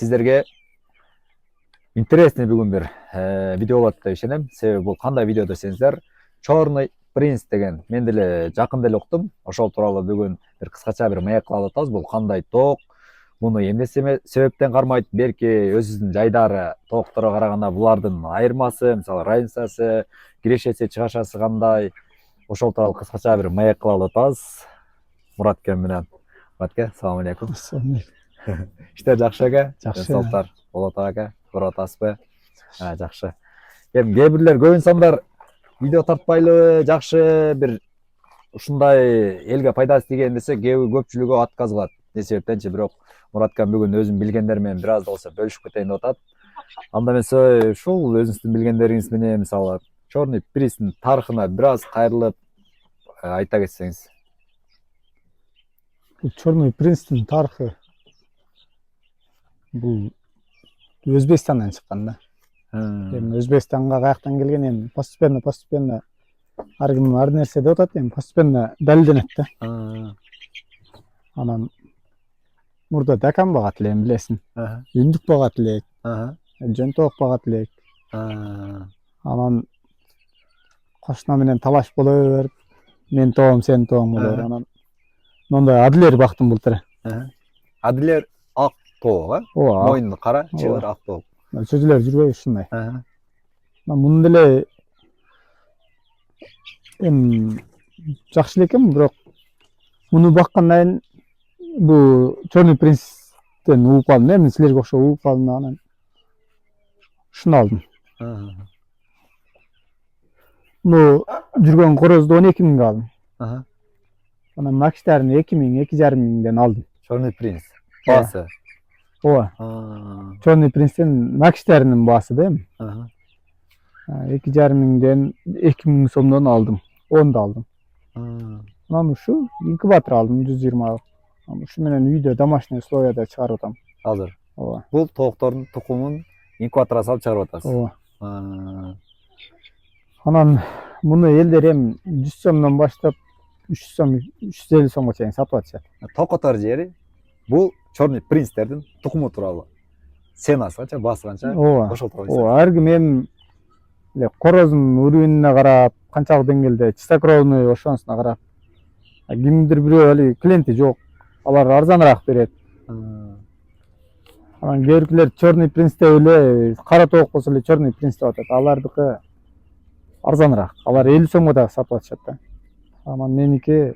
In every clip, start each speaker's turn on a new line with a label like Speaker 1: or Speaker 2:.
Speaker 1: Сіздерге интересный бүгін бір видео болады деп ишенем. Себебі бұл қандай видео десеңіздер, Черный принц деген мен деле жақында эле уктум. Ошол тууралуу бүгүн бір кыскача бір маек кылып атабыз. Бұл қандай тоқ, муну эмне себептен кармайт, берки өзүбүздүн жайдары тоокторго караганда булардын айырмасы, мисалы разницасы, кирешеси, чыгашасы кандай, ошол тууралуу кыскача бір маек кылып атабыз. Муратке менен. Муратке, салам алейкум. Иштер жакшы эке?
Speaker 2: Жакшы.
Speaker 1: Денсаулыктар болот аке, көрүп атасызбы? Жакшы. Эми кээ бирлер көп инсандар видео тартпайлы, жакшы бир ушундай элге пайдасы тийген десе, көпчүлүгү отказ кылат. Не себептенчи, бирок Мураткан бүгүн өзүн билгендери менен бир аз да болсо бөлүшүп кетейин деп атат. Анда эмесе ушул өзүңүздүн билгендериңиз менен мисалы Черный принцтин тарыхына бир аз кайрылып айта кетсеңиз.
Speaker 2: Черный принцтин тарыхы бул Өзбекстандан чыккан да. Эми Өзбекстанга каяктан келген, эми постепенно ар ким ар нерсе деп атат, эми постепенно далилденет да. Анан мурда дакан багат эле, эми билесиң. Үндүк багат элек. Жөнтөк багат элек. Анан кошуна менен талаш боло берип, мен тоом, сен тоом боло берип, анан мондай адилер бактым былтыр.
Speaker 1: Адилер ак тоок,
Speaker 2: Ооба.
Speaker 1: Мойну кара, чыгыр ак тоок.
Speaker 2: Сөзүлөр жүрбөйбү ушундай. Муну деле эми жакшы элекем, бирок муну баккандан кийин бул Черный принцтен угуп калдым, эми силерге окшоп угуп калдым, анан ушуну алдым. Муну жүргөн корозду 12 миңге алдым. Анан макиштарын 2 миң, 2,5 миңден алдым.
Speaker 1: Черный принц баасы.
Speaker 2: Ооба. Черный принцтен макиштарынын баасы да эми. 2,5 миңден 2 миң сомдон алдым. 10 да алдым. Анан ушу инкубатор алдым 120. Ушу менен үйдө домашний условияда чыгарып атам.
Speaker 1: Азыр.
Speaker 2: Ооба.
Speaker 1: Бул тооктордун тукумун инкубаторго салып чыгарып атасыз.
Speaker 2: Ооба. Анан муну элдер эми 100 сомдон баштап 300 сом, 350 сомго чейин сатып атышат.
Speaker 1: Токотор жери бул Черный принцтердин тукуму тууралуу. Ценасы канча, баасы канча?
Speaker 2: Ооба.
Speaker 1: Ошол тууралуу.
Speaker 2: Ооба, ар ким эми короздун уровенине карап, канчалык деңгээлде чистокровный ошонусуна карап. Кимдир бирөө али клиенти жок, алар арзаныраак берет. Анан кээбиркилер Черный принц деп эле кара тоок болсо эле Черный принц деп атат. Алардыкы арзаныраак. Алар 50 сомго да сатып атышат да. Анан меники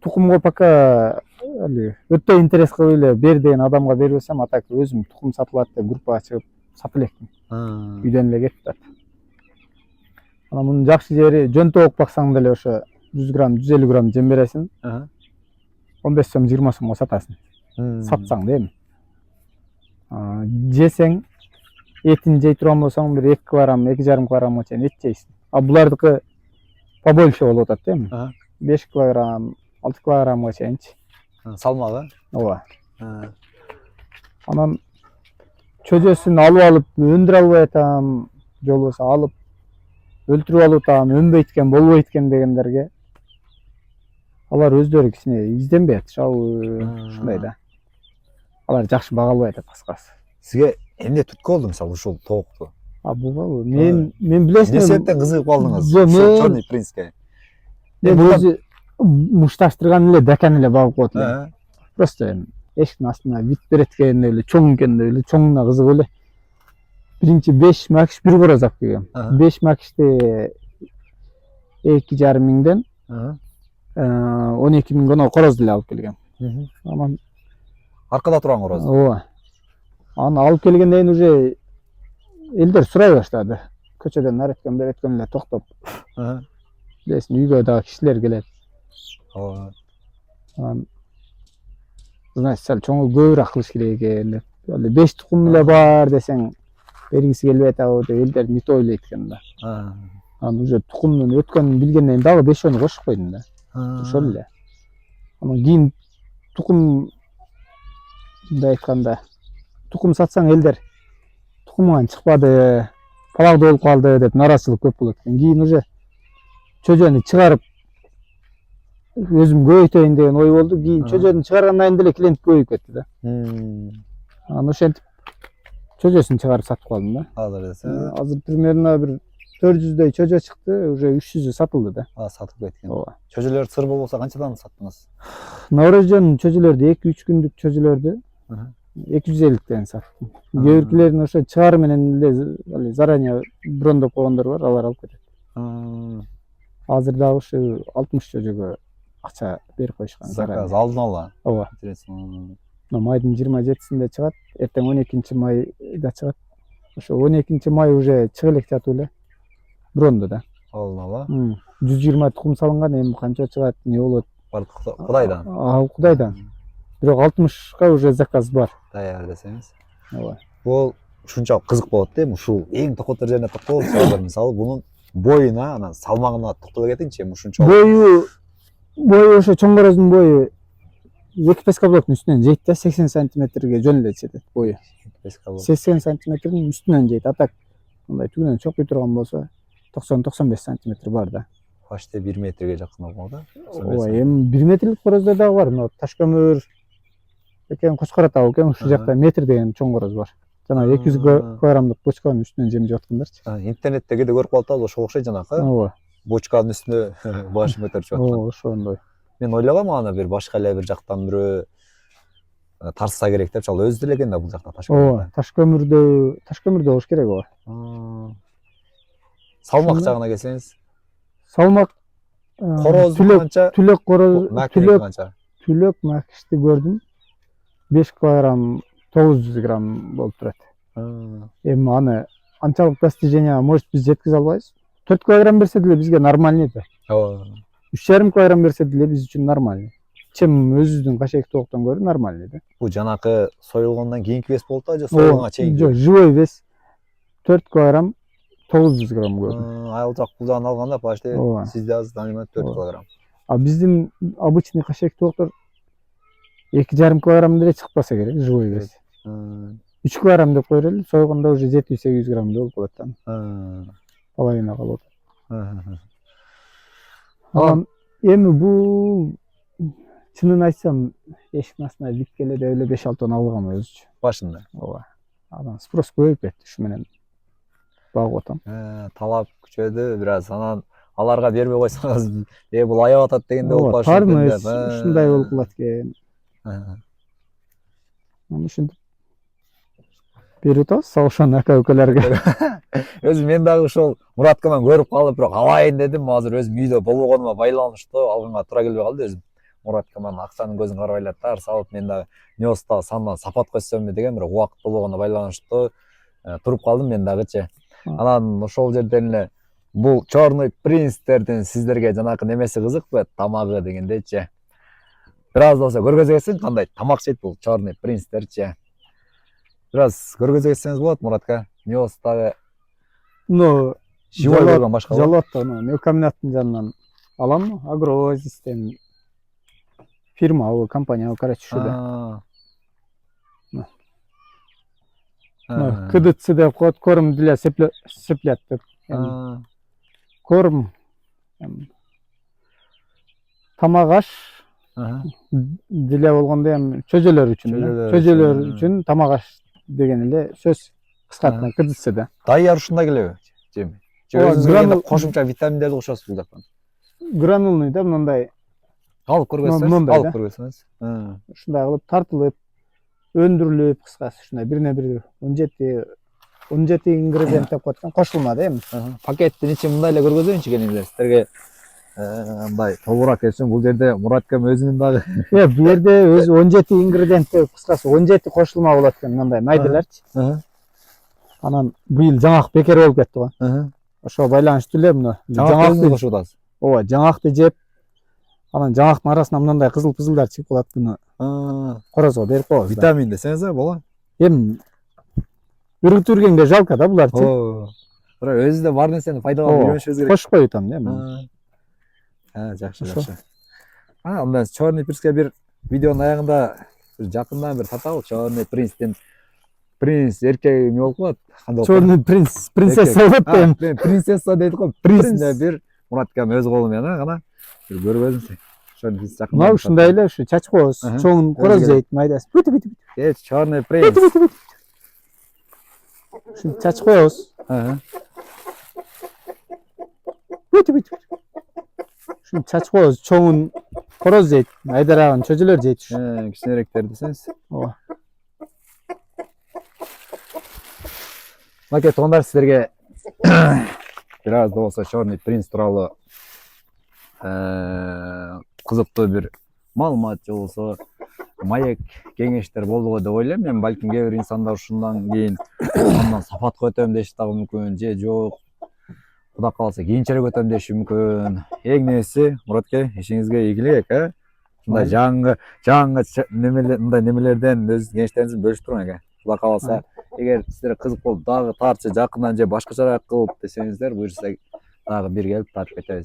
Speaker 2: тукумго пока али өтө интерес кылып эле бер деген адамга берип атсам, а так өзүм тукум сатылат деп группага чыгып сатып элекмин. Үйдөн эле кетип атат. Анан мунун жакшы жери жөнтөк баксаң деле ошо 100 грамм, 150 грамм жем бересиң. 15 сом, 20 сомго сатасың. Сатсаң да эми. Жесең, этин жей турган болсоң бир 2 килограмм, 2,5 килограммга чейин эт жейсиң. А булардыкы побольше болуп атат да эми. 5 килограмм, 6 килограммга чейинчи.
Speaker 1: Салмагы?
Speaker 2: Ооба. Анан чөжөсүн алып өндүрө албай атам, же болбосо алып өлтүрүп алып атам, өнбөйт экен, болбойт экен дегендерге алар өздөрү кичине изденбей атышабы, ушундай да. Алар жакшы багалбай атат кыскасы.
Speaker 1: Сизге эмне түрткү болду мисалы ушул тоокту?
Speaker 2: Буга мен билесиң,
Speaker 1: эмне себептен кызыгып калдыңыз Черный принцке?
Speaker 2: Мен өзү мушташтырган эле дакан эле багып коет элем. Просто эми эшиктин астына вид берет экен эле, чоң экен деп эле, чоңуна кызыгып эле. Биринчи 5 макиш бир короз алып келгем. 5 макишти 2,5 миңден 12 миңге корозду эле алып келгем. Анан
Speaker 1: аркада турган короз.
Speaker 2: Ооба. Аны алып келгенден уже элдер сурай баштады. Көчөдөн нареткен береткен эле токтоп. Билесиң, үйгө дагы кишилер келет. Анан значит, сал чоңу көбүрөөк кылыш керек экен деп. Али 5 тукум эле бар десең, бергиси келбей атабы деп элдер мит ойлойт экен да. Анан уже тукумдун өткөнүн билгенден кийин дагы 5-өн кошуп койдум да. Ошол эле. Анан кийин тукум мындай айтканда, тукум сатсаң элдер тукумуңан чыкпады, палакда болуп калды деп нараазычылык көп болот экен. Кийин уже чөжөнү чыгарып өзүм көбөйтөйүн деген ой болду. Кийин чөжөнү чыгаргандан кийин деле клиент көбөйүп кетти да. Анан ошентип чөжөсүн чыгарып сатып калдым да.
Speaker 1: Азыр десеңиз.
Speaker 2: Азыр примерно бир 400дөй чөжө чыкты, уже 300ü сатылды да.
Speaker 1: Сатып кеткен.
Speaker 2: Ооба.
Speaker 1: Чөжөлөр сыр болбосо канчадан саттыңыз?
Speaker 2: Норвежиянын чөжөлөрдү 2-3 күндүк чөжөлөрдү 250 саттым. Кээ биркилерин ошо чыгары менен эле заранее брондоп койгондор бар, алар алып кетет. Азыр дагы ушу 60 чөжөгө акча берип коюшкан.
Speaker 1: Заказ алдын ала.
Speaker 2: Ооба.
Speaker 1: Интересно.
Speaker 2: Майдын 27-синде чыгат, эртең 12-майда чыгат. Ошо 12-май уже чыга элек жатып эле брондо да.
Speaker 1: Алдын ала.
Speaker 2: 120 тукум салынган, эми канча чыгат, эмне болот?
Speaker 1: Кудайдан.
Speaker 2: Кудайдан. Бирок 60ка уже заказ бар.
Speaker 1: Даяр десеңиз.
Speaker 2: Ооба.
Speaker 1: Бул ушунчалык кызык болот да, эми ушул эң токотор жерине токтолуп, мисалы бунун боюна, анан салмагына токтоло кетиңчи, эми ушунчалык.
Speaker 2: Бою ошо чоңгороздун бою 2 пескаблоктун үстүнөн жейт да, 80 сантиметрге жөн эле жетет бою. 80 сантиметрдин үстүнөн жейт. Атак мындай түгүнөн чокуй турган болсо 90-95 сантиметр бар да.
Speaker 1: Почти 1 метрге жакын болгон да.
Speaker 2: Ооба, эми 1 метрлик короздор дагы бар. Мына таш көмүр экен, Кочкара табы экен, ушул жакта метр деген чоң короз бар. Жана 200 килограммдык бочканын үстүнөн жемип жаткандарчы.
Speaker 1: Интернетте кээде көрүп калып ошол окшойт жанакы.
Speaker 2: Ооба.
Speaker 1: Бочканын үстүнө башын көтөрүп жаткан.
Speaker 2: Ооба, ошондой.
Speaker 1: Мен ойлогом аны бир башка эле бир жактан бирөө тарса керек деп, ал өзү деле экен да бул жакта таш көмүр.
Speaker 2: Ооба, таш көмүрдө болуш керек ооба.
Speaker 1: Салмак жагына келсеңиз,
Speaker 2: салмак
Speaker 1: короз канча?
Speaker 2: Түлөк короз,
Speaker 1: канча?
Speaker 2: Түлөк макишти көрдүм. 5 килограмм 900 грамм болуп турат. Эми аны анчалык достижение может биз жеткизе албайбыз. 4 килограмм берсе деле бизге нормальный да.
Speaker 1: Ооба.
Speaker 2: 3,5 килограмм берсе деле биз үчүн нормальный. Чем өзүбүздүн кашек тооктон көрө нормальный да.
Speaker 1: Бул жанакы союлгондон кийинки вес болуп атабы же союлганга чейинки?
Speaker 2: Жок, живой вес 4 килограмм 900 грамм көрдүм.
Speaker 1: Ал жак бул жагын алганда почти сизде азыр танимат 4 килограмм.
Speaker 2: А биздин обычный кашек тооктор 2,5 килограмм деле чыкпаса керек живой вес. 3 килограмм деп койролу, сойгондо уже 700-800 грамм болуп калат да. Половина калып атат. Анан эми бул чынын айтсам эшиктин астына биткеле деп эле 5-6 тонна алгам өзүчү.
Speaker 1: Башында.
Speaker 2: Ооба. Анан спрос көбөйүп кетти, ушу менен багып атам.
Speaker 1: Талап күчөдү бир аз, анан аларга бербей койсоңуз, бул аябат атат дегенде болуп калышы
Speaker 2: мүмкүн. Ушундай болуп калат экен. Анан ушинтип берип атабыз ошонун ака-укаларга.
Speaker 1: Өзүм мен дагы ошол Мураткаман көрүп калып, бирок алайын дедим. Азыр өзүм үйдө болбогонума байланыштуу алганга туура келбей калды өзүм. Мураткаман акчанын көзүн карабайлаттар салып, мен дагы Неоста сандан сапат койсомбу деген бир убакыт болгонуна байланыштуу туруп калдым мен дагычы. Анан ошол жерден эле бул Черный принцтердин сиздерге жанакы немеси кызыкпы, тамагы дегендейчи. Бир аз болсо көргөзө кетсең, кандай тамак жейт бул Черный принцтерчи. Бир аз көргөзө кетсеңиз болот, Муратка. Неостагы
Speaker 2: Ну,
Speaker 1: живой көргөн башка
Speaker 2: жалатта, мелкомбинаттын жанынан алам, Агрозистен фирма, компания, короче, ушуда. КДЦ деп коет, корм для цыплят деп. Корм тамак аш деле болгондо эми чөжөлөр үчүн тамак аш деген эле сөз кыскартма КДЦ да.
Speaker 1: Даяр ушундай келеби? Жеми. Өзүңүз кошумча витаминдерди кошосуз бул жактан.
Speaker 2: Гранулный да, мындай
Speaker 1: алып көргөзсөңүз.
Speaker 2: Ушундай кылып тартылып, өндүрүлүп, кыскасы ушундай бирине бири 17 ингредиент деп коет экен, кошулма да эми.
Speaker 1: Пакеттин ичи мындай эле көргөзөйүнчү кенеңиздер. Сиздерге мындай толугураак келсин, бул жерде Мураткам өзүнүн дагы
Speaker 2: бул жерде өзү 17 ингредиент деп кыскасы 17 кошулма болот экен, мындай майдаларчы. Анан быйыл жаңак бекер болуп кетти го. Ошого байланыштуу эле мына
Speaker 1: жаңакты кошуп атасыз.
Speaker 2: Ооба, жаңакты жеп, анан жаңактын арасына мындай кызыл-пызылдар чыгып калат, буну корозго берип коебуз.
Speaker 1: Витамин десеңиз болот.
Speaker 2: Эми үрүтүп жүргөнгө жалко да буларчы.
Speaker 1: Бирок өзү да бар нерсени пайдаланып үйрөнүшүбүз керек.
Speaker 2: Кошуп коюп атам да эми.
Speaker 1: Жакшы. Андан Черный принцке бир видеонун аягында жакындан бир тартабы, Черный принцтин принц эркек эмне болуп калат?
Speaker 2: Черный принц, принцесса болот да эми.
Speaker 1: Принцесса дейт го, принцне бир Мураткам өз колу менен гана бир көргөзүңүз. чорный принц жакында.
Speaker 2: Мына ушундай эле ушу чачкоз,
Speaker 1: Ага.
Speaker 2: чоңун короз жейт, майдасы. Бүт.
Speaker 1: Черный принц.
Speaker 2: Ушун чачкоз.
Speaker 1: Ага.
Speaker 2: Бүт. Ушун чачкоз, чоңун короз жейт, айдараган чөжөлөр жейт ушу.
Speaker 1: Кичинеректер десеңиз.
Speaker 2: Ооба.
Speaker 1: Мынакей туугандар, силерге бир аз да болсо черный принц тууралуу кызыктуу бир маалымат же болбосо маек кеңештер болду го деп ойлойм. Мен балким кээ бир инсандар ушундан кийин андан сапатка өтөм деши дагы мүмкүн, же жок Кудай кааласа кийинчерээк өтөм деши мүмкүн. Эң нерси Муратке ишиңизге ийгилик, мындай жаңы мындай немелерден өз кеңештериңизди бөлүшүп туруң. Кудай кааласа, эгер силерге кызык болуп дагы тартчы жакындан же башкачараак кылып десеңиздер, буюрса дагы бир келип тартып кетебиз.